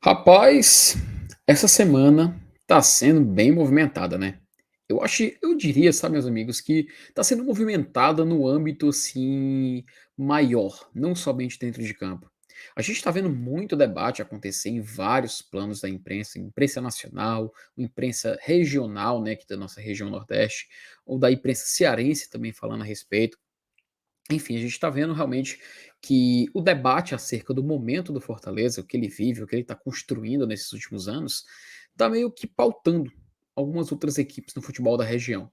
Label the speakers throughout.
Speaker 1: Rapaz, essa semana tá sendo bem movimentada, né? Eu diria, sabe, meus amigos, que tá sendo movimentada no âmbito assim maior, não somente dentro de campo. A gente está vendo muito debate acontecer em vários planos da imprensa, imprensa nacional, imprensa regional, né, que é da nossa região Nordeste, ou da imprensa cearense também falando a respeito. Enfim, a gente está vendo realmente que o debate acerca do momento do Fortaleza, o que ele vive, o que ele está construindo nesses últimos anos, está meio que pautando algumas outras equipes no futebol da região.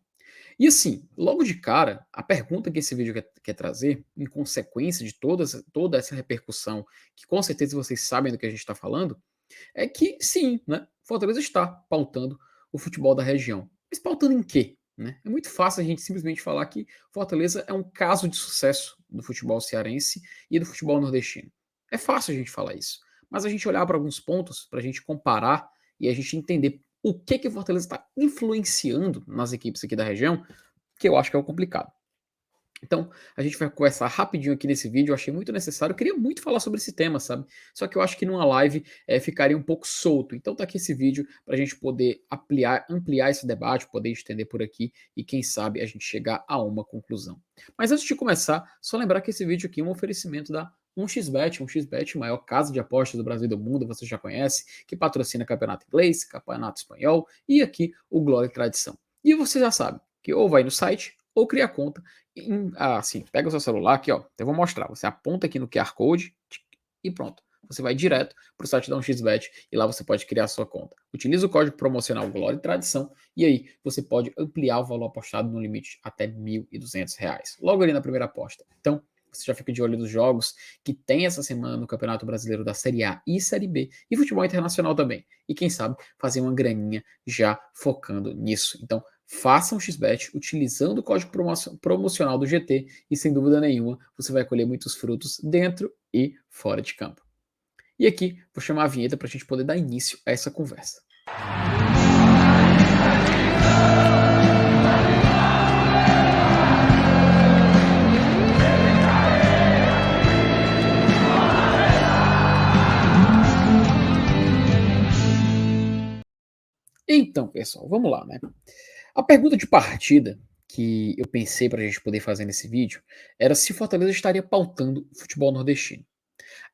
Speaker 1: E assim, logo de cara, a pergunta que esse vídeo quer trazer, em consequência de toda essa repercussão, que com certeza vocês sabem do que a gente está falando, é que sim, né, Fortaleza está pautando o futebol da região. Mas pautando em quê? Né? É muito fácil a gente simplesmente falar que Fortaleza é um caso de sucesso do futebol cearense e do futebol nordestino. É fácil a gente falar isso. Mas a gente olhar para alguns pontos, para a gente comparar e a gente entender o que o Fortaleza está influenciando nas equipes aqui da região, que eu acho que é o complicado. Então, a gente vai conversar rapidinho aqui nesse vídeo, eu achei muito necessário, eu queria muito falar sobre esse tema, sabe? Só que eu acho que numa live ficaria um pouco solto. Então tá aqui esse vídeo para a gente poder ampliar esse debate, poder estender por aqui e quem sabe a gente chegar a uma conclusão. Mas antes de começar, só lembrar que esse vídeo aqui é um oferecimento da 1xBet, 1xBet, maior casa de apostas do Brasil e do mundo, você já conhece, que patrocina campeonato inglês, campeonato espanhol e aqui o Glória e Tradição. E você já sabe que ou vai no site ou cria conta assim, pega o seu celular aqui, ó. Eu vou mostrar. Você aponta aqui no QR Code e pronto. Você vai direto para o site da 1xBet e lá você pode criar a sua conta. Utiliza o código promocional Glória e Tradição e aí você pode ampliar o valor apostado no limite até R$ 1.200. Logo ali na primeira aposta. Então, você já fica de olho nos jogos que tem essa semana no Campeonato Brasileiro da Série A e Série B e futebol internacional também. E quem sabe fazer uma graninha já focando nisso. Então, faça um XBET utilizando o código promocional do GT e sem dúvida nenhuma você vai colher muitos frutos dentro e fora de campo. E aqui vou chamar a vinheta para a gente poder dar início a essa conversa. Então, pessoal, vamos lá, né? A pergunta de partida que eu pensei para a gente poder fazer nesse vídeo era se Fortaleza estaria pautando o futebol nordestino.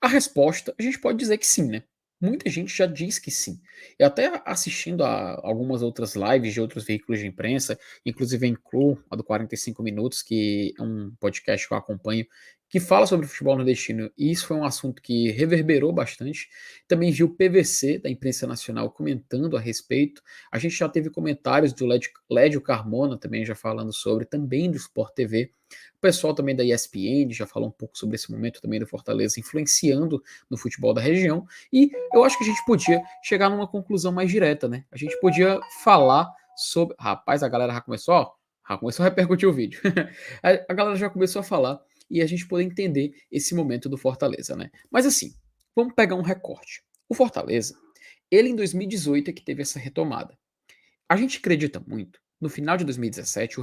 Speaker 1: A resposta, a gente pode dizer que sim, né? Muita gente já diz que sim. E até assistindo a algumas outras lives de outros veículos de imprensa, inclusive incluo a do 45 Minutos, que é um podcast que eu acompanho, que fala sobre futebol nordestino, e isso foi um assunto que reverberou bastante. Também vi o PVC, da imprensa nacional, comentando a respeito. A gente já teve comentários do Lédio Carmona, também já falando sobre, também do Sport TV. O pessoal também da ESPN já falou um pouco sobre esse momento também do Fortaleza influenciando no futebol da região. E eu acho que a gente podia chegar numa conclusão mais direta, né? A gente podia falar sobre. Rapaz, a galera já começou, ó, já começou a repercutir o vídeo. A galera já começou a falar e a gente poder entender esse momento do Fortaleza, né? Mas assim, vamos pegar um recorte. O Fortaleza, ele em 2018 é que teve essa retomada. A gente acredita muito, no final de 2017,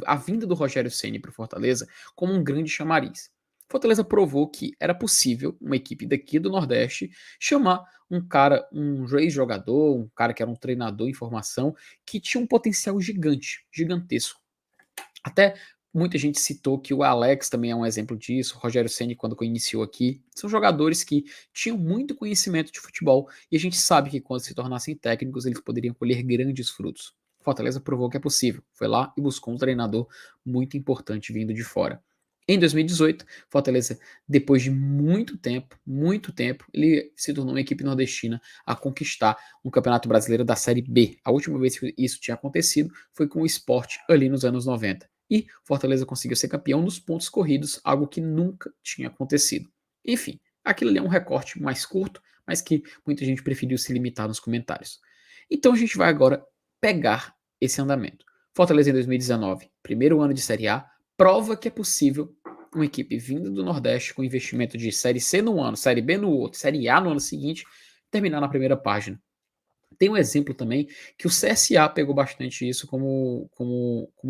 Speaker 1: a vinda do Rogério Ceni para o Fortaleza como um grande chamariz. Fortaleza provou que era possível uma equipe daqui do Nordeste chamar um cara, um ex-jogador, um cara que era um treinador em formação, que tinha um potencial gigante, gigantesco. Até muita gente citou que o Alex também é um exemplo disso, o Rogério Ceni quando iniciou aqui. São jogadores que tinham muito conhecimento de futebol e a gente sabe que quando se tornassem técnicos eles poderiam colher grandes frutos. Fortaleza provou que é possível. Foi lá e buscou um treinador muito importante vindo de fora. Em 2018, Fortaleza, depois de muito tempo, ele se tornou uma equipe nordestina a conquistar um Campeonato Brasileiro da Série B. A última vez que isso tinha acontecido foi com o Sport ali nos anos 90. E Fortaleza conseguiu ser campeão nos pontos corridos, algo que nunca tinha acontecido. Enfim, aquilo ali é um recorte mais curto, mas que muita gente preferiu se limitar nos comentários. Então a gente vai agora pegar esse andamento. Fortaleza em 2019, primeiro ano de Série A, prova que é possível uma equipe vinda do Nordeste com investimento de Série C no ano, Série B no outro, Série A no ano seguinte, terminar na primeira página. Tem um exemplo também que o CSA pegou bastante isso como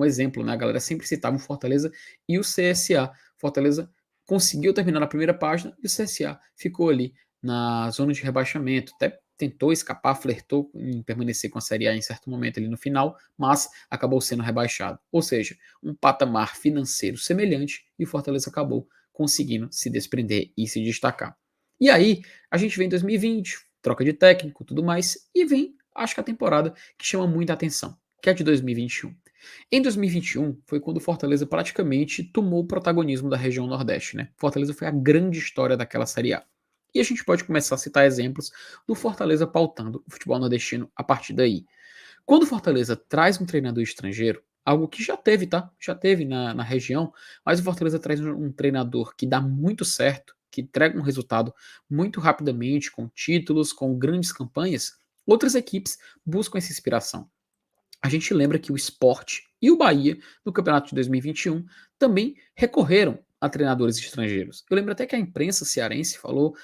Speaker 1: exemplo, né? A galera sempre citava o Fortaleza e o CSA. Fortaleza conseguiu terminar na primeira página e o CSA ficou ali na zona de rebaixamento, até tentou escapar, flertou em permanecer com a Série A em certo momento ali no final, mas acabou sendo rebaixado. Ou seja, um patamar financeiro semelhante e o Fortaleza acabou conseguindo se desprender e se destacar. E aí, a gente vem em 2020, troca de técnico, tudo mais, e vem, acho que a temporada que chama muita atenção, que é de 2021. Em 2021 foi quando o Fortaleza praticamente tomou o protagonismo da região Nordeste, né? Fortaleza foi a grande história daquela Série A. E a gente pode começar a citar exemplos do Fortaleza pautando o futebol nordestino a partir daí. Quando o Fortaleza traz um treinador estrangeiro, algo que já teve, tá? Já teve na região, mas o Fortaleza traz um treinador que dá muito certo, que entrega um resultado muito rapidamente, com títulos, com grandes campanhas, outras equipes buscam essa inspiração. A gente lembra que o Sport e o Bahia, no campeonato de 2021, também recorreram a treinadores estrangeiros. Eu lembro até que a imprensa cearense falou,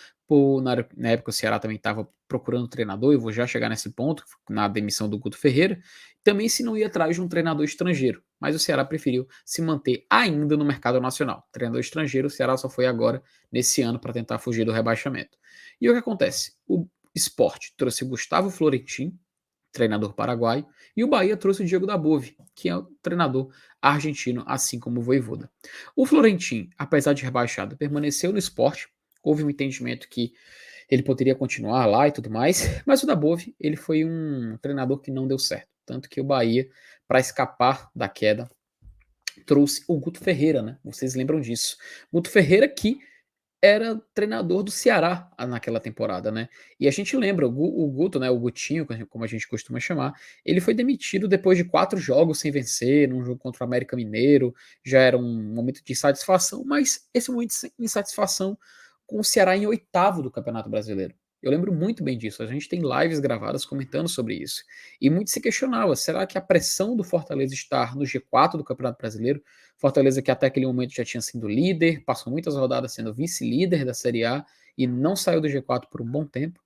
Speaker 1: na época o Ceará também estava procurando treinador, eu vou já chegar nesse ponto, na demissão do Guto Ferreira, também se não ia atrás de um treinador estrangeiro, mas o Ceará preferiu se manter ainda no mercado nacional. Treinador estrangeiro, o Ceará só foi agora, nesse ano, para tentar fugir do rebaixamento. E o que acontece? O Sport trouxe o Gustavo Florentin, treinador paraguaio, e o Bahia trouxe o Diego Dabove, que é o treinador argentino, assim como o Vojvoda. O Florentin, apesar de rebaixado, permaneceu no esporte, houve um entendimento que ele poderia continuar lá e tudo mais, mas o Dabove, ele foi um treinador que não deu certo, tanto que o Bahia, para escapar da queda, trouxe o Guto Ferreira, né? Vocês lembram disso. Guto Ferreira que era treinador do Ceará naquela temporada, né? E a gente lembra, o Guto, né, o Gutinho, como a gente costuma chamar, ele foi demitido depois de 4 jogos sem vencer, num jogo contra o América Mineiro, já era um momento de insatisfação, mas esse momento de insatisfação com o Ceará em oitavo do Campeonato Brasileiro. Eu lembro muito bem disso, a gente tem lives gravadas comentando sobre isso. E muito se questionava, será que a pressão do Fortaleza estar no G4 do Campeonato Brasileiro, Fortaleza que até aquele momento já tinha sido líder, passou muitas rodadas sendo vice-líder da Série A e não saiu do G4 por um bom tempo,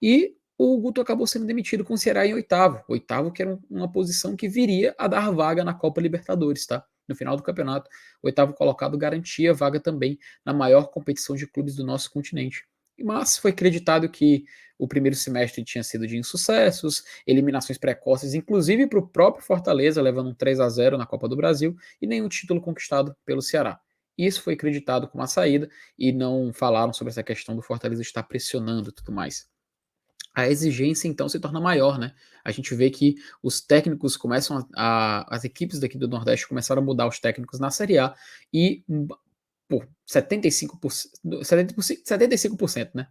Speaker 1: e o Guto acabou sendo demitido com o Ceará em oitavo que era uma posição que viria a dar vaga na Copa Libertadores, tá? No final do campeonato, o oitavo colocado garantia vaga também na maior competição de clubes do nosso continente. Mas foi acreditado que o primeiro semestre tinha sido de insucessos, eliminações precoces, inclusive para o próprio Fortaleza, levando um 3-0 na Copa do Brasil, e nenhum título conquistado pelo Ceará. Isso foi acreditado como a saída, e não falaram sobre essa questão do Fortaleza estar pressionando e tudo mais. A exigência então se torna maior, né? A gente vê que os técnicos começam as equipes daqui do Nordeste começaram a mudar os técnicos na Série A e por 75%, 75%, né,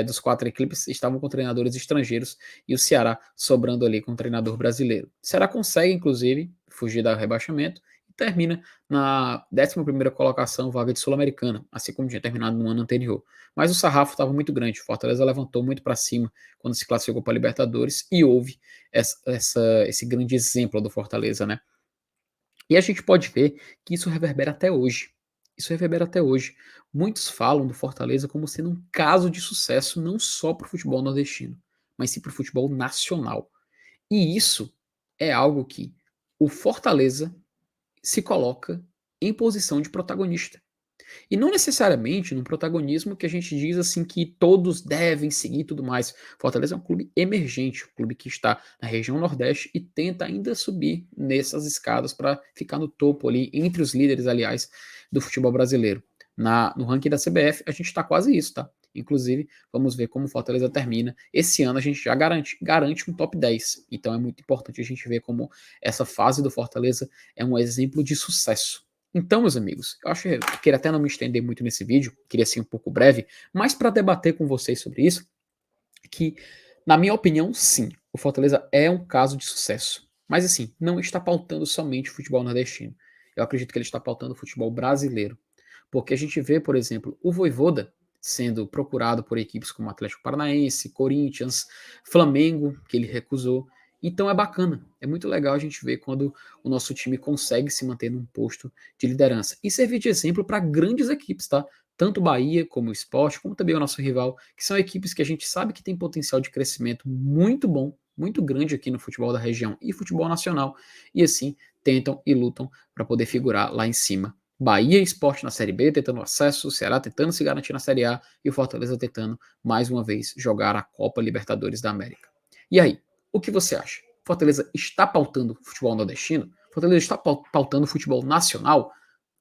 Speaker 1: dos 4 equipes estavam com treinadores estrangeiros e o Ceará sobrando ali com um treinador brasileiro. O Ceará consegue, inclusive, fugir do rebaixamento e termina na 11ª colocação, vaga de Sul-Americana, assim como tinha terminado no ano anterior. Mas o sarrafo estava muito grande, o Fortaleza levantou muito para cima quando se classificou para a Libertadores e houve esse grande exemplo do Fortaleza, né? E a gente pode ver que isso reverbera até hoje. Isso reverbera até hoje. Muitos falam do Fortaleza como sendo um caso de sucesso não só para o futebol nordestino, mas sim para o futebol nacional. E isso é algo que o Fortaleza se coloca em posição de protagonista. E não necessariamente num protagonismo que a gente diz assim que todos devem seguir e tudo mais. Fortaleza é um clube emergente, um clube que está na região Nordeste e tenta ainda subir nessas escadas para ficar no topo ali, entre os líderes, aliás, do futebol brasileiro. No ranking da CBF, a gente está quase isso, tá? Inclusive, vamos ver como o Fortaleza termina. Esse ano a gente já garante um top 10. Então é muito importante a gente ver como essa fase do Fortaleza é um exemplo de sucesso. Então, meus amigos, eu acho que eu queria até não me estender muito nesse vídeo, queria ser um pouco breve, mas para debater com vocês sobre isso, que, na minha opinião, sim, o Fortaleza é um caso de sucesso. Mas assim, não está pautando somente o futebol nordestino. Eu acredito que ele está pautando o futebol brasileiro. Porque a gente vê, por exemplo, o Vojvoda sendo procurado por equipes como Atlético Paranaense, Corinthians, Flamengo, que ele recusou. Então é bacana, é muito legal a gente ver quando o nosso time consegue se manter num posto de liderança e servir de exemplo para grandes equipes, tá? Tanto o Bahia como o Sport, como também o nosso rival, que são equipes que a gente sabe que tem potencial de crescimento muito bom, muito grande aqui no futebol da região e futebol nacional, e assim tentam e lutam para poder figurar lá em cima Bahia e Sport na Série B tentando acesso, o Ceará tentando se garantir na Série A e o Fortaleza tentando, mais uma vez, jogar a Copa Libertadores da América. E aí, o que você acha? Fortaleza está pautando futebol nordestino? Fortaleza está pautando futebol nacional?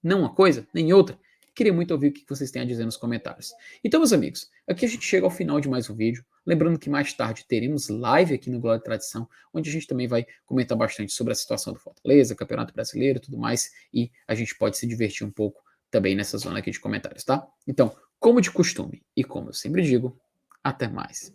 Speaker 1: Não uma coisa, nem outra? Queria muito ouvir o que vocês têm a dizer nos comentários. Então, meus amigos, aqui a gente chega ao final de mais um vídeo. Lembrando que mais tarde teremos live aqui no Glória e Tradição, onde a gente também vai comentar bastante sobre a situação do Fortaleza, Campeonato Brasileiro e tudo mais, e a gente pode se divertir um pouco também nessa zona aqui de comentários, tá? Então, como de costume e como eu sempre digo, até mais.